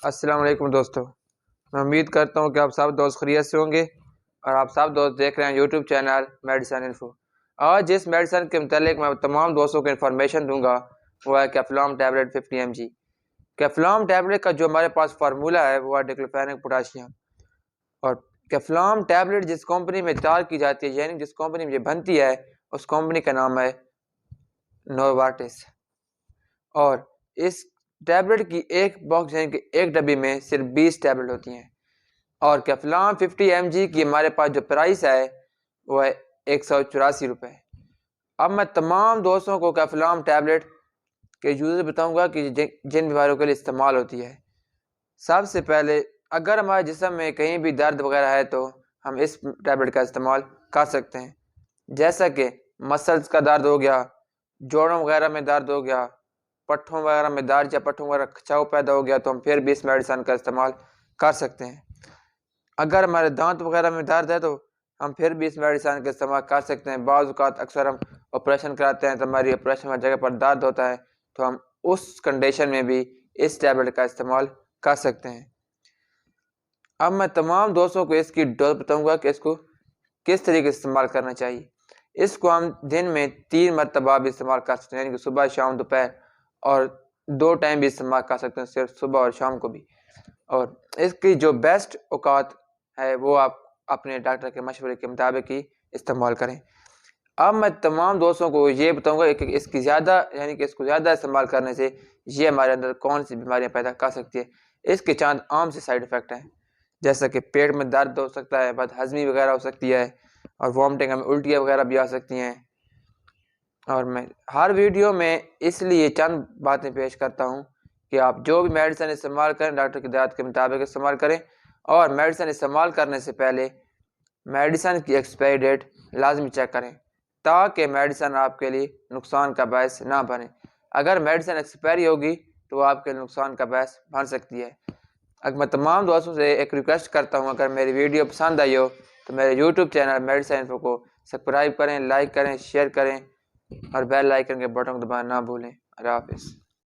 السلام علیکم دوستو، میں امید کرتا ہوں کہ آپ سب دوست خیریت سے ہوں گے اور آپ سب دوست دیکھ رہے ہیں یوٹیوب چینل میڈیسن انفو۔ آج جس میڈیسن کے متعلق میں تمام دوستوں کو انفارمیشن دوں گا وہ ہے کیفلام ٹیبلٹ 50 mg۔ کیفلام ٹیبلٹ کا جو ہمارے پاس فارمولہ ہے وہ ہے ڈیکلوفینک پوٹاشیم، اور کیفلام ٹیبلٹ جس کمپنی میں تیار کی جاتی ہے یعنی جس کمپنی میں یہ بنتی ہے اس کمپنی کا نام ہے نوارٹس، اور اس ٹیبلٹ کی ایک باکس یعنی کہ ایک ڈبی میں صرف 20 ٹیبلٹ ہوتی ہیں، اور کیفلام 50 mg کی ہمارے پاس جو پرائس ہے وہ ہے 184 روپے۔ اب میں تمام دوستوں کو کیفلام ٹیبلٹ کے یوزر بتاؤں گا کہ جن بیماریوں کے لیے استعمال ہوتی ہے۔ سب سے پہلے اگر ہمارے جسم میں کہیں بھی درد وغیرہ ہے تو ہم اس ٹیبلٹ کا استعمال کر سکتے ہیں، جیسا کہ مسلز کا درد ہو گیا، جوڑوں وغیرہ میں درد ہو گیا، پٹھوں وغیرہ میں درد یا پٹھوں وغیرہ کھچاؤ پیدا ہو گیا تو ہم پھر بھی اس میڈیسن کا استعمال کر سکتے ہیں۔ اگر ہمارے دانت وغیرہ میں درد ہے تو ہم پھر بھی اس میڈیسن کا استعمال کر سکتے ہیں۔ بعض اوقات اکثر ہم آپریشن کراتے ہیں تو ہماری آپریشن والی جگہ پر درد ہوتا ہے تو ہم اس کنڈیشن میں بھی اس ٹیبلٹ کا استعمال کر سکتے ہیں۔ اب میں تمام دوستوں کو اس کی ڈوز بتاؤں گا کہ اس کو کس طریقے سے استعمال کرنا چاہیے۔ اس کو ہم دن میں 3 مرتبہ بھی استعمال کر سکتے ہیں، یعنی کہ صبح شام دوپہر، اور 2 ٹائم بھی استعمال کر سکتے ہیں، صرف صبح اور شام کو بھی۔ اور اس کی جو بیسٹ اوقات ہے وہ آپ اپنے ڈاکٹر کے مشورے کے مطابق ہی استعمال کریں۔ اب میں تمام دوستوں کو یہ بتاؤں گا کہ اس کو زیادہ استعمال کرنے سے یہ ہمارے اندر کون سی بیماریاں پیدا کر سکتی ہے۔ اس کے چند عام سے سائیڈ افیکٹ ہیں، جیسا کہ پیٹ میں درد ہو سکتا ہے، بد ہضمی وغیرہ ہو سکتی ہے، اور وامٹنگ ہمیں الٹیاں وغیرہ بھی آ سکتی ہیں۔ اور میں ہر ویڈیو میں اس لیے چند باتیں پیش کرتا ہوں کہ آپ جو بھی میڈیسن استعمال کریں ڈاکٹر کی ہدایت کے مطابق استعمال کریں، اور میڈیسن استعمال کرنے سے پہلے میڈیسن کی ایکسپائری ڈیٹ لازمی چیک کریں تاکہ میڈیسن آپ کے لیے نقصان کا باعث نہ بنے۔ اگر میڈیسن ایکسپائری ہوگی تو وہ آپ کے نقصان کا باعث بن سکتی ہے۔ اگر میں تمام دوستوں سے ایک ریکویسٹ کرتا ہوں، اگر میری ویڈیو پسند آئی ہو تو میرے یوٹیوب چینل میڈیسن انفو کو سبسکرائب کریں، لائک کریں، شیئر کریں، اور بیل آئیکن کے بٹن کو دبانا نہ بھولیں۔ اللہ حافظ۔